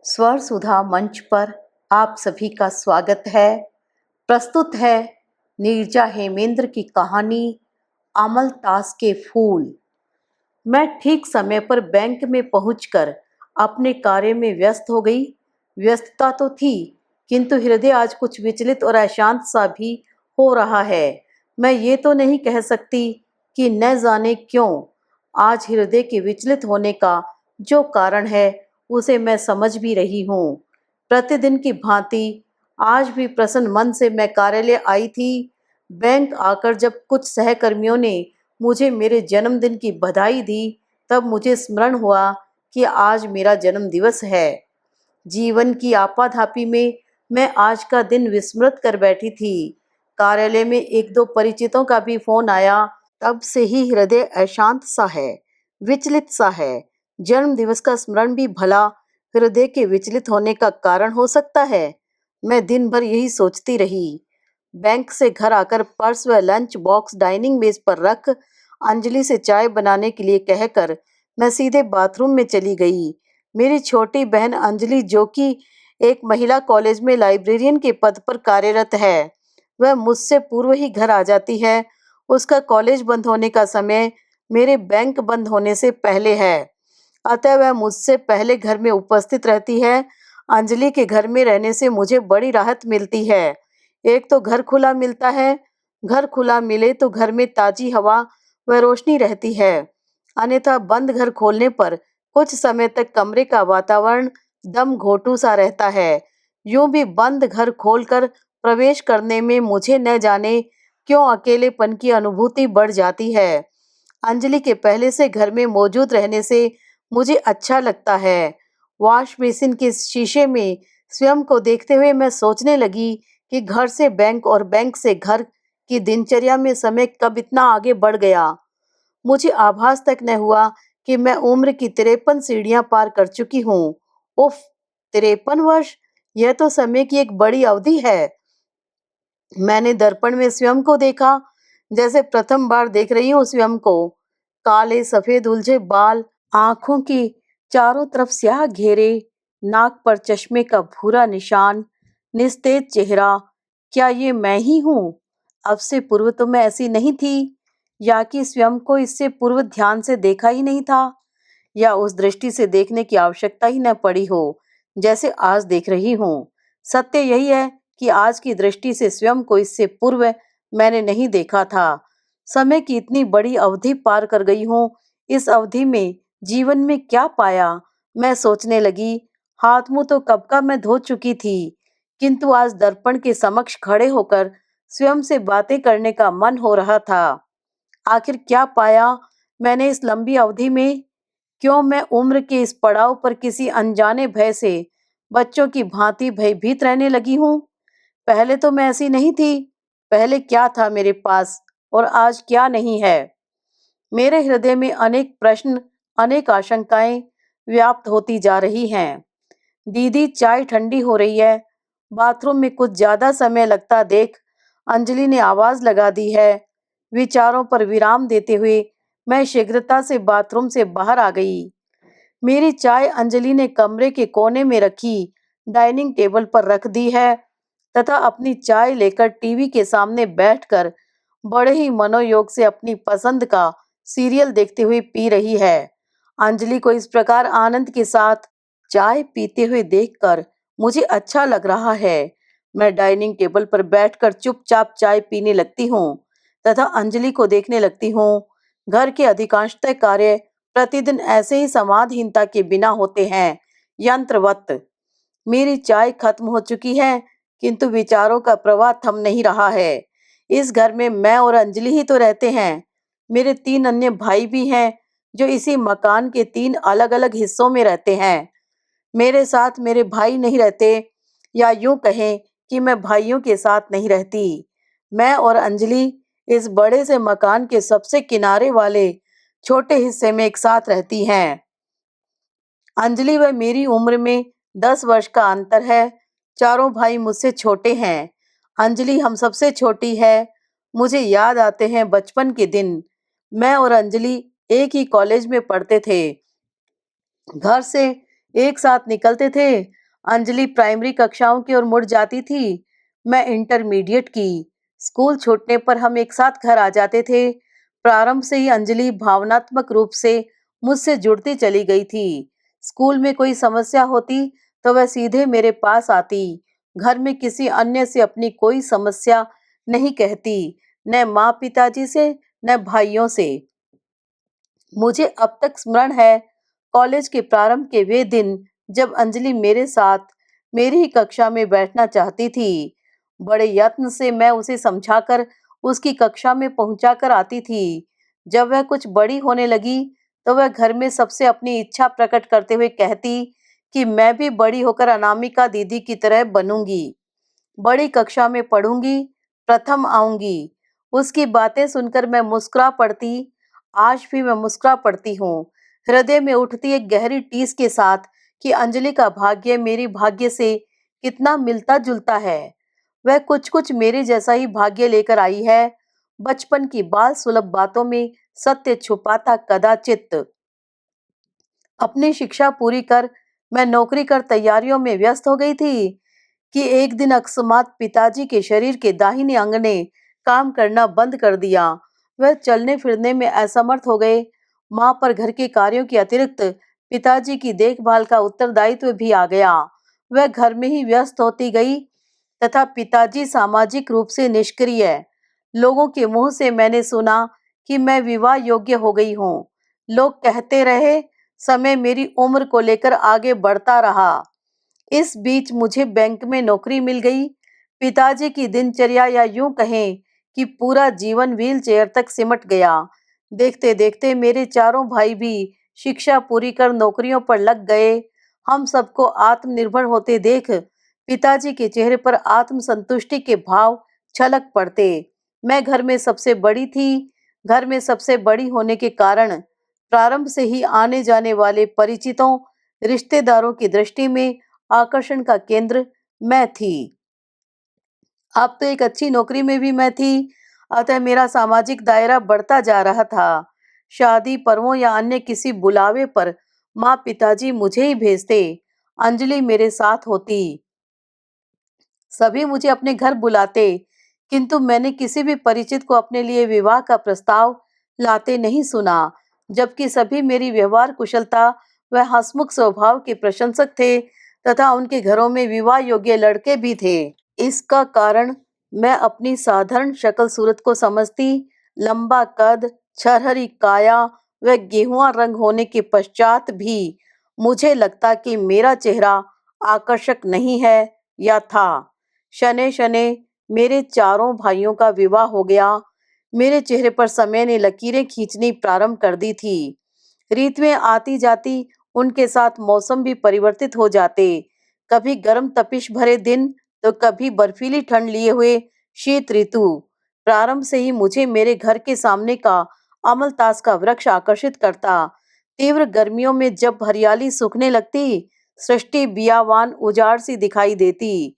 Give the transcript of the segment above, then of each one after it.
स्वर सुधा मंच पर आप सभी का स्वागत है। प्रस्तुत है नीरजा हेमेंद्र की कहानी अमलतास के फूल। मैं ठीक समय पर बैंक में पहुंचकर अपने कार्य में व्यस्त हो गई। व्यस्तता तो थी, किंतु हृदय आज कुछ विचलित और अशांत सा भी हो रहा है। मैं ये तो नहीं कह सकती कि न जाने क्यों आज हृदय के विचलित होने का जो कारण है उसे मैं समझ भी रही हूँ। प्रतिदिन की भांति आज भी प्रसन्न मन से मैं कार्यालय आई थी। बैंक आकर जब कुछ सहकर्मियों ने मुझे मेरे जन्मदिन की बधाई दी, तब मुझे स्मरण हुआ कि आज मेरा जन्म दिवस है। जीवन की आपाधापी में मैं आज का दिन विस्मृत कर बैठी थी। कार्यालय में एक दो परिचितों का भी फोन आया। तब से ही हृदय अशांत सा है, विचलित सा है। जन्म दिवस का स्मरण भी भला हृदय के विचलित होने का कारण हो सकता है। मैं दिन भर यही सोचती रही। बैंक से घर आकर पर्स व लंच बॉक्स डाइनिंग मेज पर रख अंजलि से चाय बनाने के लिए कहकर मैं सीधे बाथरूम में चली गई। मेरी छोटी बहन अंजलि, जो कि एक महिला कॉलेज में लाइब्रेरियन के पद पर कार्यरत है, वह मुझसे पूर्व ही घर आ जाती है। उसका कॉलेज बंद होने का समय मेरे बैंक बंद होने से पहले है, अतः वह मुझसे पहले घर में उपस्थित रहती है। अंजलि के घर में रहने से मुझे बड़ी राहत मिलती है। एक तो घर खुला मिलता है, घर खुला मिले तो घर में ताजी हवा व रोशनी रहती है, अन्यथा बंद घर खोलने पर कुछ समय तक कमरे का वातावरण दम घोटू सा रहता है। यूं भी बंद घर खोलकर प्रवेश करने में मुझे न जाने क्यों अकेलेपन की अनुभूति बढ़ जाती है। अंजलि के पहले से घर में मौजूद रहने से मुझे अच्छा लगता है। वॉश बेसिन के शीशे में स्वयं को देखते हुए मैं सोचने लगी कि घर से बैंक और बैंक से घर की दिनचर्या में समय कब इतना आगे बढ़ गया। मुझे आभास तक न हुआ कि मैं उम्र की 53 सीढ़ियां पार कर चुकी हूँ। उफ, 53 वर्ष! यह तो समय की एक बड़ी अवधि है। मैंने दर्पण में स्वयं को देखा, जैसे प्रथम बार देख रही हूँ स्वयं को। काले सफेद उलझे बाल, आंखों की चारों तरफ स्याह घेरे, नाक पर चश्मे का भूरा निशान, निस्तेज चेहरा। क्या ये मैं ही हूँ? अब से पूर्व तो मैं ऐसी नहीं थी, या कि स्वयं को इससे पूर्व ध्यान से देखा ही नहीं था, या उस दृष्टि से देखने की आवश्यकता ही न पड़ी हो जैसे आज देख रही हूँ। सत्य यही है कि आज की दृष्टि से स्वयं को इससे पूर्व मैंने नहीं देखा था। समय की इतनी बड़ी अवधि पार कर गई हूँ। इस अवधि में जीवन में क्या पाया, मैं सोचने लगी। हाथ मुंह तो कब का मैं धो चुकी थी, किंतु आज दर्पण के समक्ष खड़े होकर स्वयं से बातें करने का मन हो रहा था। आखिर क्या पाया मैंने इस लंबी अवधि में? क्यों मैं उम्र के इस पड़ाव पर किसी अनजाने भय से बच्चों की भांति भयभीत रहने लगी हूँ? पहले तो मैं ऐसी नहीं थी। पहले क्या था मेरे पास और आज क्या नहीं है? मेरे हृदय में अनेक प्रश्न, अनेक आशंकाएं व्याप्त होती जा रही हैं। दीदी, चाय ठंडी हो रही है। बाथरूम में कुछ ज्यादा समय लगता देख अंजलि ने आवाज लगा दी है। विचारों पर विराम देते हुए मैं शीघ्रता से बाथरूम से बाहर आ गई। मेरी चाय अंजलि ने कमरे के कोने में रखी डाइनिंग टेबल पर रख दी है, तथा अपनी चाय लेकर टीवी के सामने बैठकर बड़े ही मनोयोग से अपनी पसंद का सीरियल देखते हुए पी रही है। अंजलि को इस प्रकार आनंद के साथ चाय पीते हुए देखकर मुझे अच्छा लग रहा है। मैं डाइनिंग टेबल पर बैठकर चुपचाप चाय पीने लगती हूँ तथा अंजलि को देखने लगती हूँ। घर के अधिकांशतः कार्य प्रतिदिन ऐसे ही समाधहीनता के बिना होते हैं, यंत्रवत। मेरी चाय खत्म हो चुकी है, किंतु विचारों का प्रवाह थम नहीं रहा है। इस घर में मैं और अंजलि ही तो रहते हैं। मेरे 3 अन्य भाई भी हैं, जो इसी मकान के 3 अलग-अलग हिस्सों में रहते हैं। मेरे साथ मेरे भाई नहीं रहते, या यूं कहें कि मैं भाइयों के साथ नहीं रहती। मैं और अंजलि इस बड़े से मकान के सबसे किनारे वाले छोटे हिस्से में एक साथ रहती हैं। अंजलि व मेरी उम्र में 10 वर्ष का अंतर है। चारों भाई मुझसे छोटे हैं। अंजलि हम सबसे छोटी है। मुझे याद आते हैं बचपन के दिन। मैं और अंजलि एक ही कॉलेज में पढ़ते थे। घर से एक साथ निकलते थे। अंजलि प्राइमरी कक्षाओं की ओर मुड़ जाती थी, मैं इंटरमीडिएट की। स्कूल छूटने पर हम एक साथ घर आ जाते थे। प्रारंभ से ही अंजलि भावनात्मक रूप से मुझसे जुड़ती चली गई थी। स्कूल में कोई समस्या होती तो वह सीधे मेरे पास आती। घर में किसी अन्य से अपनी कोई समस्या नहीं कहती, न माँ पिताजी से, न भाइयों से। मुझे अब तक स्मरण है कॉलेज के प्रारंभ के वे दिन जब अंजलि मेरे साथ मेरी ही कक्षा में बैठना चाहती थी। बड़े यत्न से मैं उसे समझाकर उसकी कक्षा में पहुंचा कर आती थी। जब वह कुछ बड़ी होने लगी तो वह घर में सबसे अपनी इच्छा प्रकट करते हुए कहती कि मैं भी बड़ी होकर अनामिका दीदी की तरह बनूंगी, बड़ी कक्षा में पढ़ूंगी, प्रथम आऊंगी। उसकी बातें सुनकर मैं मुस्कुरा पड़ती। आज भी मैं मुस्कुरा पड़ती हूँ, हृदय में उठती एक गहरी टीस के साथ कि अंजलि का भाग्य मेरी भाग्य से कितना मिलता जुलता है। वह कुछ कुछ मेरे जैसा ही भाग्य लेकर आई है। बचपन की बाल सुलभ बातों में सत्य छुपाता कदाचित। अपनी शिक्षा पूरी कर मैं नौकरी कर तैयारियों में व्यस्त हो गई थी कि एक दिन अकस्मात पिताजी के शरीर के दाहिने अंग ने काम करना बंद कर दिया। वह चलने फिरने में असमर्थ हो गए। माँ पर घर के कार्यों के अतिरिक्त पिताजी की देखभाल का उत्तरदायित्व भी आ गया। वह घर में ही व्यस्त होती गई तथा पिताजी सामाजिक रूप से निष्क्रिय। लोगों के मुंह से मैंने सुना कि मैं विवाह योग्य हो गई हूँ। लोग कहते रहे, समय मेरी उम्र को लेकर आगे बढ़ता रहा। इस बीच मुझे बैंक में नौकरी मिल गई। पिताजी की दिनचर्या या यूं कहें कि पूरा जीवन व्हीलचेयर तक सिमट गया। देखते देखते मेरे चारों भाई भी शिक्षा पूरी कर नौकरियों पर लग गए। हम सबको आत्मनिर्भर होते देख पिताजी के चेहरे पर आत्मसंतुष्टि के भाव छलक पड़ते। मैं घर में सबसे बड़ी थी। घर में सबसे बड़ी होने के कारण प्रारंभ से ही आने जाने वाले परिचितों, रिश्तेदारों की दृष्टि में आकर्षण का केंद्र मैं थी। अब तो एक अच्छी नौकरी में भी मैं थी, अतः मेरा सामाजिक दायरा बढ़ता जा रहा था। शादी पर्वों या अन्य किसी बुलावे पर माँ पिताजी मुझे ही भेजते, अंजलि मेरे साथ होती। सभी मुझे अपने घर बुलाते, किंतु मैंने किसी भी परिचित को अपने लिए विवाह का प्रस्ताव लाते नहीं सुना, जबकि सभी मेरी व्यवहार कुशलता व हंसमुख स्वभाव के प्रशंसक थे तथा उनके घरों में विवाह योग्य लड़के भी थे। इसका कारण मैं अपनी साधारण शक्ल सूरत को समझती। लंबा कद, छरहरी काया व गेहुआ रंग होने के पश्चात भी मुझे लगता कि मेरा चेहरा आकर्षक नहीं है या था। शनै शनै मेरे चारों भाइयों का विवाह हो गया। मेरे चेहरे पर समय ने लकीरें खींचनी प्रारंभ कर दी थी। ऋतुएं आती जाती, उनके साथ मौसम भी परिवर्तित हो जाते। कभी गर्म तपिश भरे दिन तो कभी बर्फीली ठंड लिए हुए शीत ऋतु। प्रारंभ से ही मुझे मेरे घर के सामने का अमलतास का वृक्ष आकर्षित करता। तीव्र गर्मियों में जब हरियाली सूखने लगती, सृष्टि बियावान उजाड़ सी दिखाई देती,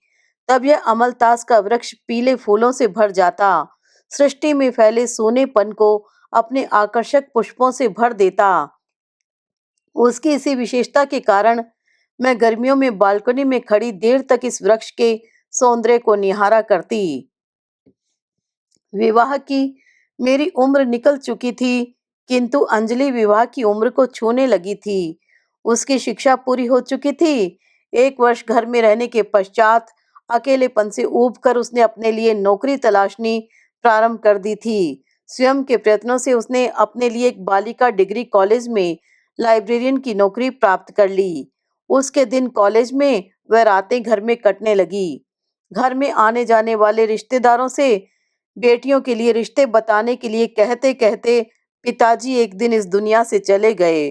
तब यह अमलतास का वृक्ष पीले फूलों से भर जाता, सृष्टि में फैले सोनेपन को अपने आकर्षक पुष्पों से भर देता। उसकी इसी विशेषता के कारण मैं गर्मियों में बालकनी में खड़ी देर तक इस वृक्ष के सौंदर्य को निहारा करती। विवाह की मेरी उम्र निकल चुकी थी, किंतु अंजलि विवाह की उम्र को छूने लगी थी। उसकी शिक्षा पूरी हो चुकी थी। 1 वर्ष घर में रहने के पश्चात अकेलेपन से ऊब कर उसने अपने लिए नौकरी तलाशनी प्रारंभ कर दी थी। स्वयं के प्रयत्नों से उसने अपने लिए एक बालिका डिग्री कॉलेज में लाइब्रेरियन की नौकरी प्राप्त कर ली। उसके दिन कॉलेज में वह रातें घर में कटने लगी। घर में आने जाने वाले रिश्तेदारों से बेटियों के लिए रिश्ते बताने के लिए कहते कहते पिताजी एक दिन इस दुनिया से चले गए।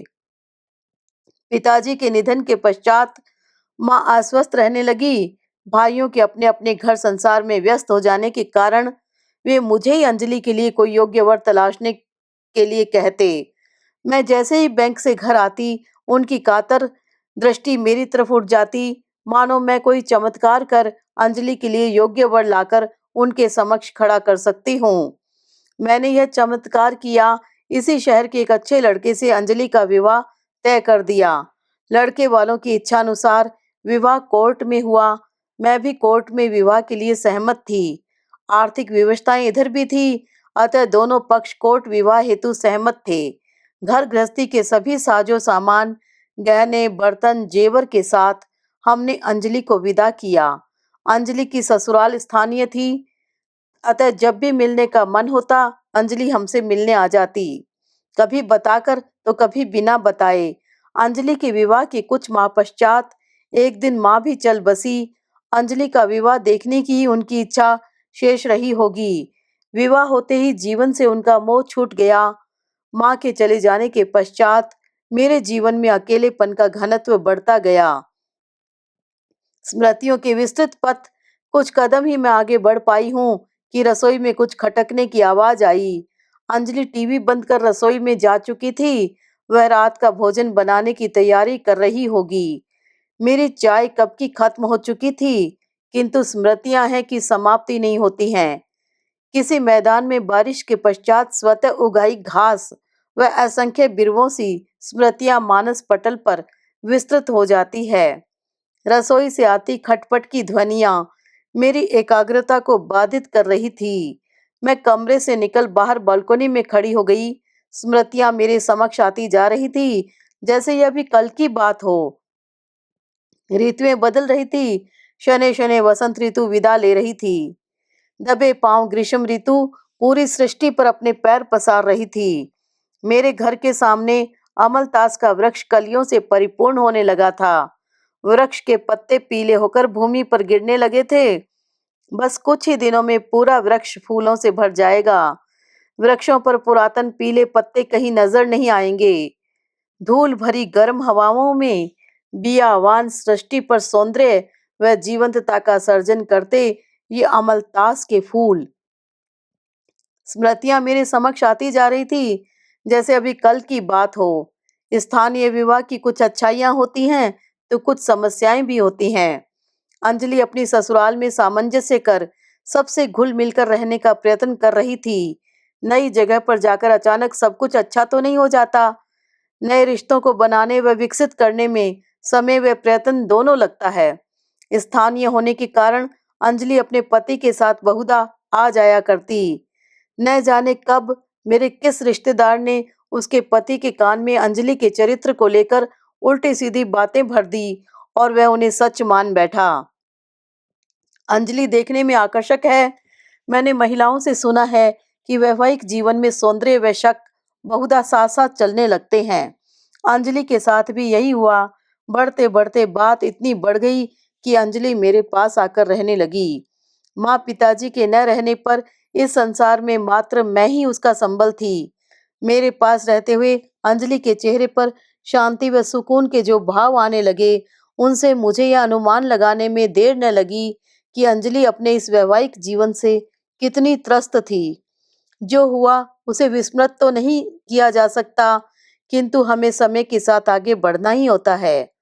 पिताजी के निधन के पश्चात माँ अस्वस्थ रहने लगी। भाइयों के अपने अपने घर संसार में व्यस्त हो जाने के कारण वे मुझे ही अंजलि के लिए कोई योग्य वर तलाशने के लिए कहते। मैं जैसे ही बैंक से घर आती, उनकी कातर दृष्टि मेरी तरफ उठ जाती, मानो मैं कोई चमत्कार कर अंजलि के लिए योग्य वर लाकर उनके समक्ष खड़ा कर सकती हूँ। मैंने यह चमत्कार किया। इसी शहर के एक अच्छे लड़के से अंजलि का विवाह तय कर दिया। लड़के वालों की इच्छा अनुसार विवाह कोर्ट में हुआ। मैं भी कोर्ट में विवाह के लिए सहमत थी। आर्थिक व्यवस्थाएं इधर भी थी, अतः दोनों पक्ष कोर्ट विवाह हेतु सहमत थे। घर गृहस्थी के सभी साजो सामान, गहने, बर्तन, जेवर के साथ हमने अंजलि को विदा किया। अंजलि की ससुराल स्थानीय थी, अतः जब भी मिलने का मन होता अंजलि हमसे मिलने आ जाती, कभी बताकर तो कभी बिना बताए। अंजलि के विवाह के कुछ माह पश्चात एक दिन माँ भी चल बसी। अंजलि का विवाह देखने की ही उनकी इच्छा शेष रही होगी। विवाह होते ही जीवन से उनका मोह छूट गया। माँ के चले जाने के पश्चात मेरे जीवन में अकेलेपन का घनत्व बढ़ता गया। स्मृतियों के विस्तृत पथ कुछ कदम ही मैं आगे बढ़ पाई हूँ कि रसोई में कुछ खटकने की आवाज आई। अंजलि टीवी बंद कर रसोई में जा चुकी थी। वह रात का भोजन बनाने की तैयारी कर रही होगी। मेरी चाय कब की खत्म हो चुकी थी, किंतु स्मृतियां हैं कि समाप्ति नहीं होती हैं। किसी मैदान में बारिश के पश्चात स्वतः उगाई घास व असंख्य बिरवों सी स्मृतियां मानस पटल पर विस्तृत हो जाती है। रसोई से आती खटपट की ध्वनियां मेरी एकाग्रता को बाधित कर रही थी। मैं कमरे से निकल बाहर बालकनी में खड़ी हो गई। स्मृतियां मेरे समक्ष आती जा रही थी, जैसे यह भी कल की बात हो। ऋतुएं बदल रही थी। शने शने वसंत ऋतु विदा ले रही थी। दबे पांव ग्रीष्म ऋतु पूरी सृष्टि पर अपने पैर पसार रही थी। मेरे घर के सामने अमलतास का वृक्ष कलियों से परिपूर्ण होने लगा था। वृक्ष के पत्ते पीले होकर भूमि पर गिरने लगे थे। बस कुछ ही दिनों में पूरा वृक्ष फूलों से भर जाएगा। वृक्षों पर पुरातन पीले पत्ते कहीं नजर नहीं आएंगे। धूल भरी गर्म हवाओं में बियावान सृष्टि पर सौंदर्य व जीवंतता का सर्जन करते ये अमलतास के फूल। स्मृतियां मेरे समक्ष आती जा रही थी, जैसे अभी कल की बात हो। स्थानीय विवाह की कुछ अच्छाइयां होती हैं तो कुछ समस्याएं भी होती हैं। अंजलि अपनी ससुराल में सामंजस्य कर सबसे घुल मिलकर रहने का प्रयत्न कर रही थी। नई जगह पर जाकर अचानक सब कुछ अच्छा तो नहीं हो जाता। नए रिश्तों को बनाने व विकसित करने में समय व प्रयत्न दोनों लगता है। स्थानीय होने के कारण अंजलि अपने पति के साथ बहुधा आ जाया करती। न जाने कब मेरे किस रिश्तेदार ने उसके पति के कान में अंजलि के चरित्र को लेकर उल्टी सीधी बातें भर दी और वह उन्हें सच मान बैठा। अंजलि देखने में आकर्षक है। मैंने महिलाओं से सुना है कि वैवाहिक जीवन में सौंदर्य व शक बहुधा साथ साथ चलने लगते हैं। अंजलि के साथ भी यही हुआ। बढ़ते बढ़ते बात इतनी बढ़ गई कि अंजलि मेरे पास आकर रहने लगी। माँ पिताजी के न रहने पर इस संसार में मात्र मैं ही उसका संबल थी। मेरे पास रहते हुए अंजलि के चेहरे पर शांति व सुकून के जो भाव आने लगे, उनसे मुझे यह अनुमान लगाने में देर न लगी कि अंजलि अपने इस वैवाहिक जीवन से कितनी त्रस्त थी। जो हुआ उसे विस्मृत तो नहीं किया जा सकता, किंतु हमें समय के साथ आगे बढ़ना ही होता है।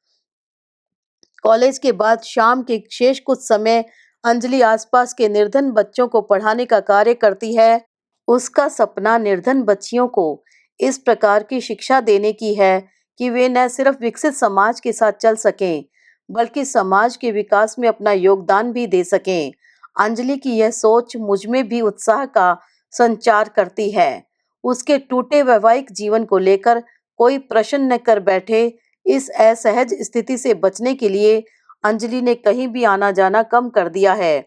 कॉलेज के बाद शाम के शेष कुछ समय अंजलि आसपास के निर्धन बच्चों को पढ़ाने का कार्य करती है। उसका सपना निर्धन बच्चियों को इस प्रकार की शिक्षा देने की है कि वे न सिर्फ विकसित समाज के साथ चल सकें, बल्कि समाज के विकास में अपना योगदान भी दे सकें। अंजलि की यह सोच मुझ में भी उत्साह का संचार करती है। उसके टूटे वैवाहिक जीवन को लेकर कोई प्रश्न न कर बैठे। इस असहज स्थिति से बचने के लिए अंजलि ने कहीं भी आना जाना कम कर दिया है।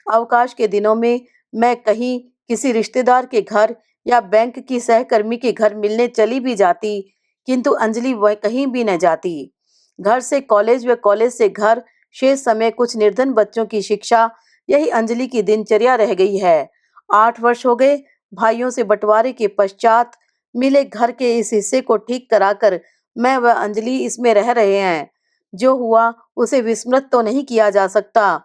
अवकाश के दिनों में मैं कहीं किसी रिश्तेदार के घर या बैंक की सहकर्मी के घर मिलने चली भी जाती, किंतु अंजलि वह कहीं भी न जाती। घर से कॉलेज व कॉलेज से घर, शेष समय कुछ निर्धन बच्चों की शिक्षा, यही अंजलि की दिनचर्या रह गई है। 8 वर्ष हो गए। भाइयों से बंटवारे के पश्चात मिले घर के इस हिस्से को ठीक कराकर मैं व अंजलि इसमें रह रहे हैं। जो हुआ उसे विस्मृत तो नहीं किया जा सकता,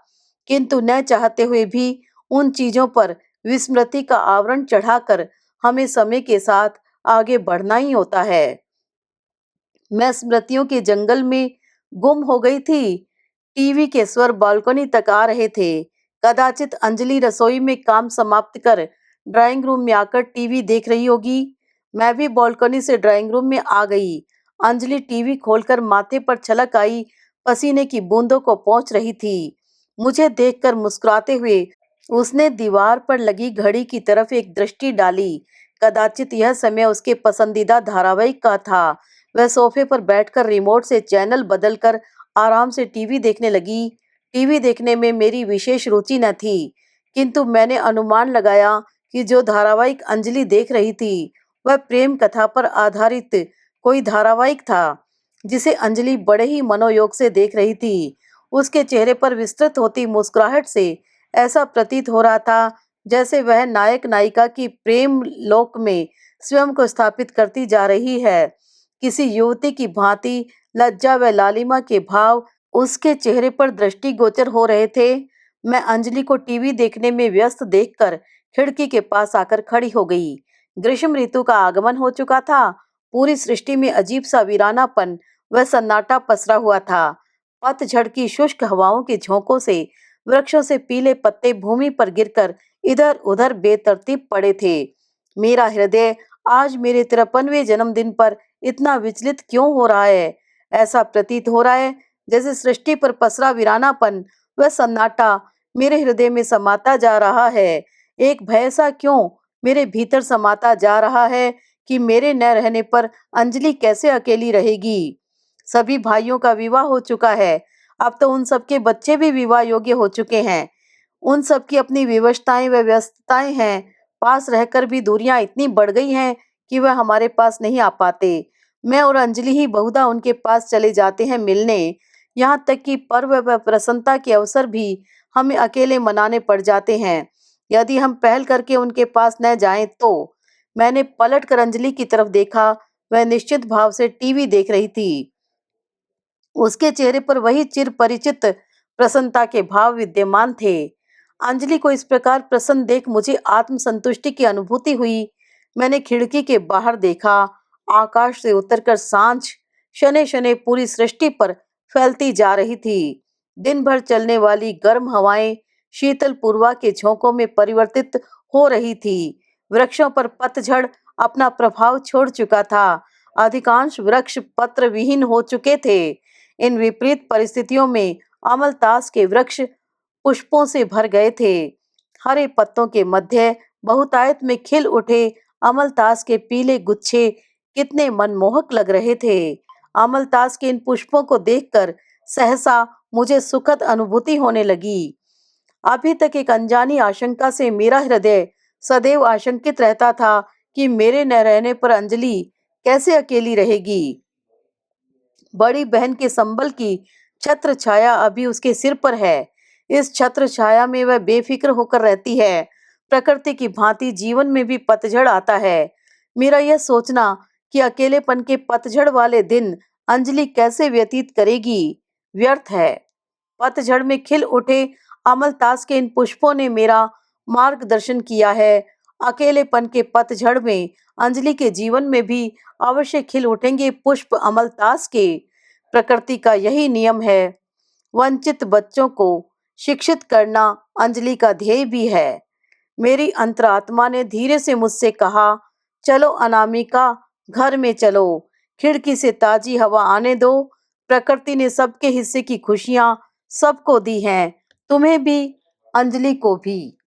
किंतु न चाहते हुए भी उन चीजों पर विस्मृति का आवरण चढ़ाकर हमें समय के साथ आगे बढ़ना ही होता है। मैं स्मृतियों के जंगल में गुम हो गई थी। टीवी के स्वर बालकनी तक आ रहे थे। कदाचित अंजलि रसोई में काम समाप्त कर ड्राइंग रूम में आकर टीवी देख रही होगी। मैं भी बालकनी से ड्राइंग रूम में आ गई। अंजलि टीवी खोलकर माथे पर छलक आई पसीने की बूंदों को पोंछ रही थी। मुझे देखकर मुस्कुराते हुए उसने दीवार पर लगी घड़ी की तरफ एक दृष्टि डाली। कदाचित यह समय उसके पसंदीदा धारावाहिक का था। वह सोफे पर बैठकर रिमोट से चैनल बदलकर आराम से टीवी देखने लगी। टीवी देखने में मेरी विशेष रुचि न थी, किंतु मैंने अनुमान लगाया कि जो धारावाहिक अंजलि देख रही थी, वह प्रेम कथा पर आधारित कोई धारावाहिक था, जिसे अंजलि बड़े ही मनोयोग से देख रही थी। उसके चेहरे पर विस्तृत होती मुस्कुराहट से ऐसा प्रतीत हो रहा था जैसे वह नायक नायिका की प्रेम लोक में स्वयं को स्थापित करती जा रही है। किसी युवती की भांति लज्जा व लालिमा के भाव उसके चेहरे पर दृष्टिगोचर हो रहे थे। मैं अंजलि को टीवी देखने में व्यस्त देखकर खिड़की के पास आकर खड़ी हो गई। ग्रीष्म ऋतु का आगमन हो चुका था। पूरी सृष्टि में अजीब सा वीरानापन व सन्नाटा पसरा हुआ था। पतझड़ की शुष्क हवाओं के झोंकों से वृक्षों से पीले पत्ते भूमि पर गिरकर इधर-उधर बेतरतीब पड़े थे। मेरा हृदय आज मेरे 53वें जन्मदिन पर इतना विचलित क्यों हो रहा है? ऐसा प्रतीत हो रहा है जैसे सृष्टि पर पसरा वीरानापन व सन्नाटा मेरे हृदय में समाता जा रहा है। एक भय सा क्यों मेरे भीतर समाता जा रहा है कि मेरे न रहने पर अंजलि कैसे अकेली रहेगी? सभी भाइयों का विवाह हो चुका है। अब तो उन सबके बच्चे भी विवाह योग्य हो चुके हैं। उन सबकी अपनी विवशताएं व व्यस्तताएं हैं। पास रहकर भी दूरियां इतनी बढ़ गई हैं कि वह हमारे पास नहीं आ पाते। मैं और अंजलि ही बहुधा उनके पास चले जाते हैं मिलने। यहाँ तक कि पर्व व प्रसन्नता के अवसर भी हमें अकेले मनाने पड़ जाते हैं। यदि हम पहल करके उनके पास न जाएं तो। मैंने पलट कर अंजलि की तरफ देखा। वह निश्चित भाव से टीवी देख रही थी। उसके चेहरे पर वही चिर परिचित प्रसन्नता के भाव विद्यमान थे। अंजलि को इस प्रकार प्रसन्न देख मुझे आत्मसंतुष्टि की अनुभूति हुई। मैंने खिड़की के बाहर देखा। आकाश से उतरकर सांझ शने शने पूरी सृष्टि पर फैलती जा रही थी। दिन भर चलने वाली गर्म हवाएं शीतल पूर्वा के झोंकों में परिवर्तित हो रही थी। वृक्षों पर पतझड़ अपना प्रभाव छोड़ चुका था। अधिकांश वृक्ष पत्र विहीन हो चुके थे। इन विपरीत परिस्थितियों में अमलतास के वृक्ष पुष्पों से भर गए थे। हरे पत्तों के मध्य बहुतायत में खिल उठे अमलतास के पीले गुच्छे कितने मनमोहक लग रहे थे। अमलतास के इन पुष्पों को देखकर सहसा मुझे सुखद अनुभूति होने लगी। अभी तक एक अनजानी आशंका से मेरा हृदय सदैव आशंकित रहता था कि मेरे न रहने पर अंजलि कैसे अकेली रहेगी। बड़ी बहन के संबल की छत्र छाया अभी उसके सिर पर है। इस छत्र छाया में वह बेफिक्र होकर रहती है। प्रकृति की भांति जीवन में भी पतझड़ आता है। मेरा यह सोचना कि अकेलेपन के पतझड़ वाले दिन अंजलि कैसे व्यतीत करेगी व्यर्थ है। पतझड़ में खिल उठे अमलतास के इन पुष्पों ने मेरा मार्गदर्शन किया है। अकेलेपन के पतझड़ में अंजलि के जीवन में भी अवश्य खिल उठेंगे पुष्प अमलतास के। प्रकृति का यही नियम है। वंचित बच्चों को शिक्षित करना अंजलि का ध्येय भी है। मेरी अंतरात्मा ने धीरे से मुझसे कहा, चलो अनामिका, घर में चलो। खिड़की से ताजी हवा आने दो। प्रकृति ने सबके हिस्से की खुशियां सबको दी हैं, तुम्हें भी, अंजलि को भी।